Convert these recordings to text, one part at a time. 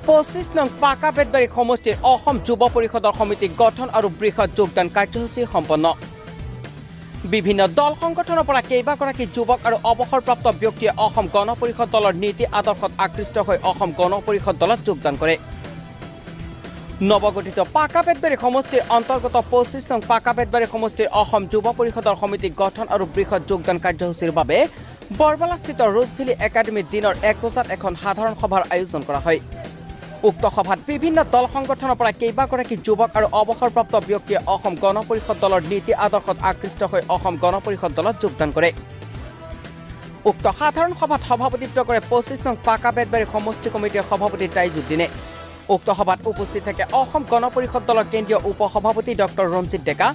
25 নং পাকা বেতবাৰী সমষ্টিৰ অসম যুৱ পৰিষদৰ সমিতি গঠন আৰু বৃহৎ যোগদান কাৰ্যসূচী সম্পন্ন বিভিন্ন দল সংগঠনৰ পৰা কেইবাগৰাকী যুৱক আৰু অৱসৰপ্ৰাপ্ত ব্যক্তিয়ে অসম গণ পৰিষদ দলৰ নীতি আদৰ্শত আকৃষ্ট হৈ অসম গণ পৰিষদ দলত যোগদান কৰে নৱগঠিত পাকা বেতবাৰী সমষ্টিৰ অন্তৰ্গত 25 নং পাকা বেতবাৰী সমষ্টিৰ অসম যুৱ পৰিষদৰ সমিতি গঠন আৰু বৃহৎ যোগদান কাৰ্যসূচীৰ বাবে বৰবালাস্থিত ৰোজভেলী একাডেমীত দিনৰ 1 বজাত এখন সাধাৰণ সভাৰ আয়োজন কৰা হয় উক্ত সভাত বিভিন্ন দল সংগঠনৰ পৰা কেইবাগৰাকী যুৱক আৰু অৱসৰপ্ৰাপ্ত ব্যক্তিয়ে অসম গণ পৰিষদ দলৰ নীতি আদৰ্শত আকৃষ্ট হৈ অসম গণ পৰিষদ দলত যোগদান কৰে উক্ত সাধাৰণ সভাত সভাপতিত্ব কৰে 25 নং পাকা বেতবাৰী সমষ্টি কমিটিৰ সভাপতি তাইজুদ্দিনে উক্ত সভাত উপস্থিত থাকে অসম গণ পৰিষদ দলৰ কেন্দ্ৰীয় উপসভাপতি ডক্টৰ ৰঞ্জিত ডেকা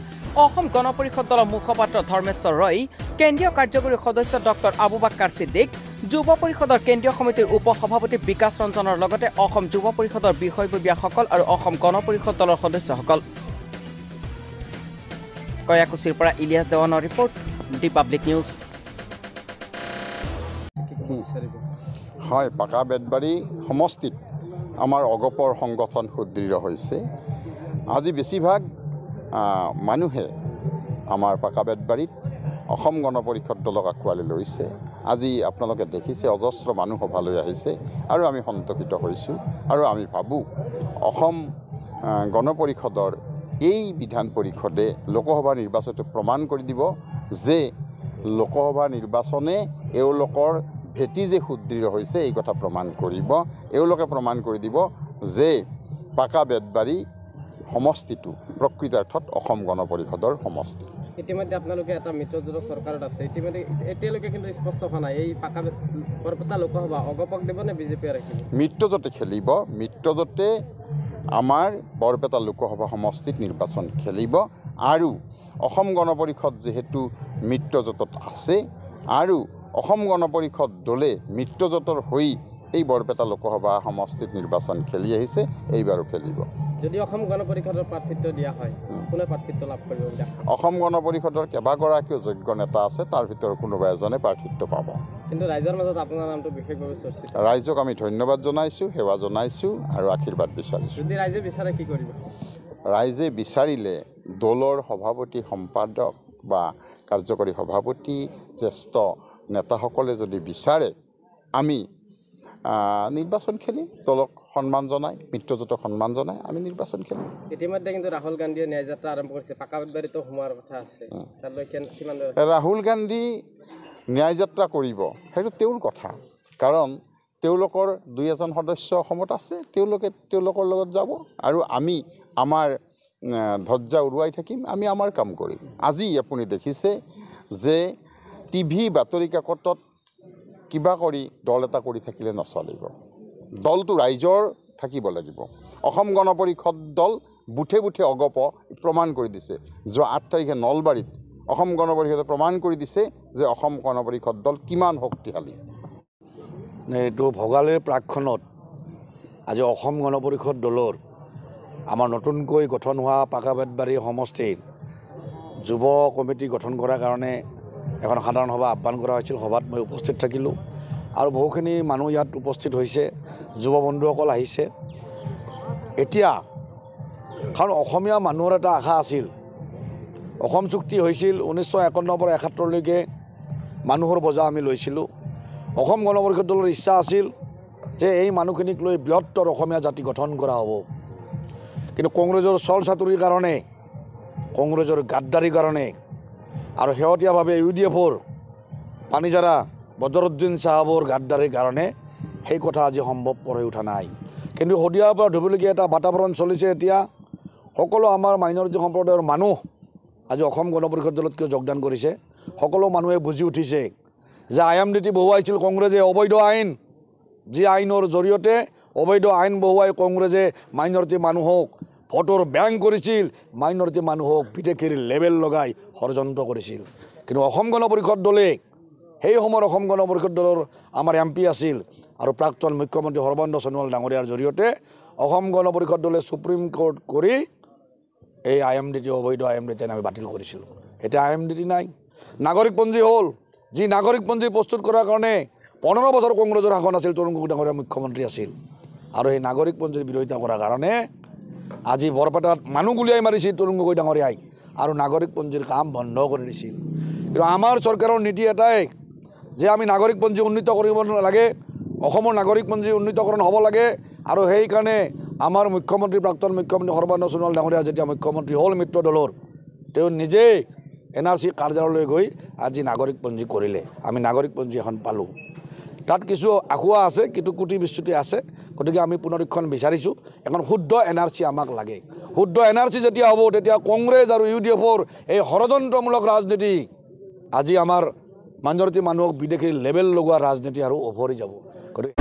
অসম গণ পৰিষদ দলৰ মুখপাত্ৰ ধৰ্মেশ্বৰ ৰয় কেন্দ্ৰীয় কাৰ্যকৰী সদস্য ডক্টৰ আবু বাক্কাৰ সিদ্দিক যুৱ পৰিষদৰ কেন্দ্ৰীয় সমিতিৰ উপসভাপতি বিকাশ ৰঞ্জনৰ লগতে অসম যুৱ পৰিষদৰ বিষয়ববীয়াসকল আৰু অসম গণ পৰিষদ দলৰ সদস্যসকল কয়াকুছিৰ পৰা ইলিয়াছ দেৱানৰ ৰিপৰ্ট দি পাব্লিক নিউজ হয় পাকা বেতবাৰী সমষ্টিত আমাৰ অগপৰ সংগঠন সুদৃঢ় হৈছে আজি বেছিভাগ মানুহে আমাৰ পাকা বেতবাৰীত অসম গণ পৰিষদ দলক আঁকোৱালি লৈছে আজি আপোনালোকে দেখিছে অজস্ৰ মানুহ সভালৈ আহিছে আৰু আমি সন্তোষিত হৈছোঁ আৰু আমি ভাবোঁ অসম গণ পৰিষদৰ এই বিধান পৰিষদে লোকসভা নিৰ্বাচনটো প্ৰমাণ কৰি দিব যে লোকসভা নিৰ্বাচনে এওঁলোকৰ ভেটি যে সুদৃঢ় হৈছে এই কথা প্ৰমাণ কৰিব এওঁলোকে প্ৰমাণ কৰি দিব যে পাকা বেতবাৰী সমষ্টিটো প্ৰকৃতাৰ্থত অসম গণ পৰিষদৰ সমষ্টি ইতিমধ্যে আপোনালোকে এটা মিত্ৰজোঁটৰ চৰকাৰত আছে ইতিমধ্যে এতিয়ালৈকে কিন্তু স্পষ্ট হোৱা নাই এই পাকা বৰপেটা লোকসভা অগপক দিব নে বিজেপিয়ে ৰাখিব মিত্ৰজোঁটে খেলিব মিত্ৰজোঁটে আমাৰ বৰপেটা লোকসভা সমষ্টিত নিৰ্বাচন খেলিব আৰু অসম গণ পৰিষদ যিহেতু মিত্ৰজোঁটত আছে আৰু অসম গণ পৰিষদ দলে মিত্ৰজোঁটৰ হৈ এই বৰপেটা লোকসভা সমষ্টিত নিৰ্বাচন খেলি আহিছে এইবাৰো খেলিব যদি অসম গণ পৰিষদৰ প্ৰাৰ্থিত্ব দিয়া হয় কোনে প্ৰাৰ্থিত্ব লাভ কৰিব অসম গণ পৰিষদৰ কেইবাগৰাকীও যোগ্য নেতা আছে তাৰ ভিতৰত কোনোবা এজনে প্ৰাৰ্থিত্ব পাব কিন্তু ৰাইজৰ মাজত আপোনাৰ নামটো বিশেষভাৱে চৰ্চিত ৰাইজক আমি ধন্যবাদ জনাইছোঁ সেৱা জনাইছোঁ আৰু আশীৰ্বাদ বিচাৰিছোঁ যদি ৰাইজে বিচাৰে কি কৰিব ৰাইজে বিচাৰিলে দলৰ সভাপতি সম্পাদক বা কাৰ্যকৰী সভাপতি জ্যেষ্ঠ নেতাসকলে যদি বিচাৰে আমি নিৰ্বাচন খেলিম দলক সন্মান জনাই মিত্ৰজোঁটক সন্মান জনাই আমি নিৰ্বাচন খেলিম ইতিমধ্যে কিন্তু ৰাহুল গান্ধীয়ে ন্যায় যাত্ৰা আৰম্ভ কৰিছে পাকা বেতবাৰীতো সোমোৱাৰ কথা আছে তালৈ কিমান ৰাহুল গান্ধী ন্যায় যাত্ৰা কৰিব সেইটো তেওঁৰ কথা কাৰণ তেওঁলোকৰ দুই এজন সদস্য অসমত আছে তেওঁলোকৰ লগত যাব আৰু আমি আমাৰ ধ্বজা উৰুৱাই থাকিম আমি আমাৰ কাম কৰিম আজি আপুনি দেখিছে যে টিভি বাতৰি কাকতত কিবা কৰি দল এটা কৰি থাকিলে নচলিব দলটো ৰাইজৰ থাকিব লাগিব অসম গণ পৰিষদ দল বুঠে বুঠে অগপ প্ৰমাণ কৰি দিছে যোৱা 8 তাৰিখে নলবাৰীত অসম গণ পৰিষদে প্ৰমাণ কৰি দিছে যে অসম গণ পৰিষদ দল কিমান শক্তিশালী এইটো ভোগালীৰ প্ৰাকখনত আজি অসম গণ পৰিষদ দলৰ আমাৰ নতুনকৈ গঠন হোৱা পাকা বেতবাৰী সমষ্টিৰ যুৱ কমিটি গঠন কৰাৰ কাৰণে এখন সাধাৰণ সভা আহ্বান কৰা হৈছিল সভাত মই উপস্থিত থাকিলোঁ আৰু বহুখিনি মানুহ ইয়াত উপস্থিত হৈছে যুৱ বন্ধুসকল আহিছে এতিয়া কাৰণ অসমীয়া মানুহৰ এটা আশা আছিল অসম চুক্তি হৈছিল 1951 পৰা 71লৈকে মানুহৰ বজা আমি লৈছিলোঁ অসম গণ পৰিষদ দলৰ ইচ্ছা আছিল যে এই মানুহখিনিক লৈ বৃহত্তৰ অসমীয়া জাতি গঠন কৰা হ'ব কিন্তু কংগ্ৰেছৰ চল চাতুৰিৰ কাৰণে কংগ্ৰেছৰ গাদ্দাৰীৰ কাৰণে আৰু শেহতীয়াভাৱে UDFৰ পানীজাৰা বদৰুদ্দিন চাহাবৰ গাদ্দাৰীৰ কাৰণে সেই কথা আজি সম্ভৱপৰ হৈ উঠা নাই কিন্তু শদিয়াৰ পৰা ধুবুলীয়া এটা বাতাবৰণ চলিছে এতিয়া সকলো আমাৰ মাইনৰিটি সম্প্ৰদায়ৰ মানুহ আজি অসম গণ পৰিষদ দলত কিয় যোগদান কৰিছে সকলো মানুহে বুজি উঠিছে যে IMDT বহুৱাইছিল কংগ্ৰেছে অবৈধ আইন যি আইনৰ জৰিয়তে অবৈধ আইন বহুৱাই কংগ্ৰেছে মাইনৰিটি মানুহক ভোটৰ বেংক কৰিছিল মাইনৰিটি মানুহক বিদেশীৰ লেবেল লগাই ষড়যন্ত্ৰ কৰিছিল কিন্তু অসম গণ পৰিষদ দলে সেই সময়ৰ অসম গণ পৰিষদ দলৰ আমাৰ MP আছিল আৰু প্ৰাক্তন মুখ্যমন্ত্ৰী সৰ্বানন্দ সোণোৱাল ডাঙৰীয়াৰ জৰিয়তে অসম গণ পৰিষদ দলে সুপ্ৰিম কোৰ্ট কৰি এই IMDT অবৈধ IMDT আমি বাতিল কৰিছিলোঁ এতিয়া IMDT নাই নাগৰিকপঞ্জী হ'ল যি নাগৰিকপঞ্জী প্ৰস্তুত কৰাৰ কাৰণে 15 বছৰ কংগ্ৰেছৰ শাসন আছিল তৰুণ গগৈ ডাঙৰীয়া মুখ্যমন্ত্ৰী আছিল আৰু সেই নাগৰিকপঞ্জীৰ বিৰোধিতা কৰাৰ কাৰণে আজি বৰপেটাত মানুহ গুলিয়াই মাৰিছিল তৰুণ গগৈ ডাঙৰীয়াই আৰু নাগৰিকপঞ্জীৰ কাম বন্ধ কৰি দিছিল। কিন্তু আমাৰ চৰকাৰৰ নীতি এটাই যে আমি নাগৰিকপঞ্জী উন্নীত কৰিব লাগে, অসমৰ নাগৰিকপঞ্জী উন্নীতকৰণ হ'ব লাগে। আৰু সেইকাৰণে আমাৰ মুখ্যমন্ত্ৰী প্ৰাক্তন মুখ্যমন্ত্ৰী সৰ্বানন্দ সোণোৱাল ডাঙৰীয়া যেতিয়া মুখ্যমন্ত্ৰী হ'ল মিত্ৰ দলৰ, তেওঁ নিজেই NRC কাৰ্যালয়লৈ গৈ আজি নাগৰিকপঞ্জী কৰিলে। আমি নাগৰিকপঞ্জী এখন পালোঁ। তাত কিছু আঁকোৱা আছে, কিছু কুটি বিচ্যুতি আছে। গতিকে আমি পুনৰীক্ষণ বিচাৰিছোঁ। এখন শুদ্ধ NRC আমাক লাগে। শুদ্ধ NRC যেতিয়া হ'ব তেতিয়া কংগ্ৰেছ আৰু UDFৰ এই ষড়যন্ত্ৰমূলক ৰাজনীতি, আজি আমাৰ মাইনৰিটি মানুহক বিদেশী লেবেল লগোৱা ৰাজনীতি আৰু উভৰি যাব। গতিকে